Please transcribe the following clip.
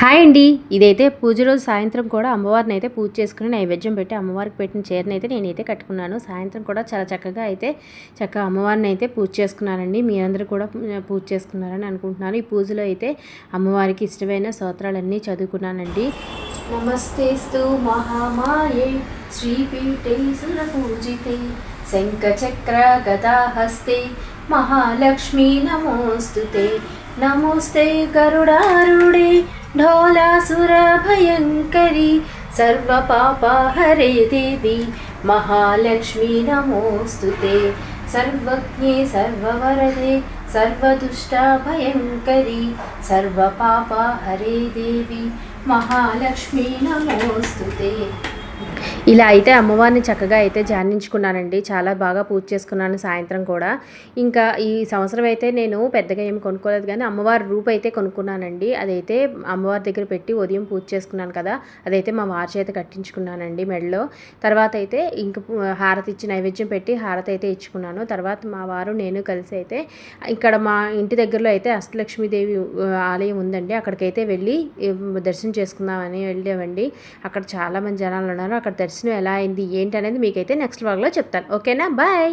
Hi అండి. ఇదైతే పూజ రోజు సాయంత్రం కూడా అమ్మవారిని అయితే పూజ చేసుకుని నైవేద్యం పెట్టి అమ్మవారికి పెట్టిన చీరని అయితే నేనైతే కట్టుకున్నాను. సాయంత్రం కూడా చాలా చక్కగా అమ్మవారిని అయితే పూజ చేసుకున్నానండి. మీరందరూ కూడా పూజ చేసుకున్నారని అనుకుంటున్నాను. ఈ పూజలో అయితే అమ్మవారికి ఇష్టమైన స్తోత్రాలన్నీ చదువుకున్నానండి. నమస్తేస్తు మహామాయే శ్రీపీఠే సురపూజితే శంఖచక్ర గదాహస్తే మహాలక్ష్మీ నమోస్తుతే నమోస్తే గరుడారుడే ढोलासुरभयङ्करी सर्वपापहरे देवी महालक्ष्मी नमोऽस्तुते सर्वज्ञे सर्ववरदे सर्वदुष्टभयङ्करी सर्वपापहरे देवी महालक्ष्मी नमोऽस्तुते। ఇలా అయితే అమ్మవారిని చక్కగా అయితే ధ్యానించుకున్నానండి. చాలా బాగా పూజ చేసుకున్నాను సాయంత్రం కూడా. ఇంకా ఈ సంవత్సరం అయితే నేను పెద్దగా ఏమి కొనుక్కోలేదు కానీ అమ్మవారి రూపు అయితే కొనుక్కున్నానండి. అదైతే అమ్మవారి దగ్గర పెట్టి ఉదయం పూజ చేసుకున్నాను కదా, అదైతే మా వారి చేత కట్టించుకున్నానండి మెడలో. తర్వాత అయితే ఇంక హారతి ఇచ్చి నైవేద్యం పెట్టి హారతి అయితే ఇచ్చుకున్నాను. తర్వాత మా వారు నేను కలిసి అయితే ఇక్కడ మా ఇంటి దగ్గరలో అయితే అష్టలక్ష్మీదేవి ఆలయం ఉందండి. అక్కడికైతే వెళ్ళి దర్శనం చేసుకుందామని వెళ్ళామండి. అక్కడ చాలామంది జనాలు ఉన్నారు. అక్కడ దర్శనం ఎలా అయింది ఏంటి అనేది మీకైతే నెక్స్ట్ వ్లాగ్లో చెప్తాను. ఓకేనా, బాయ్.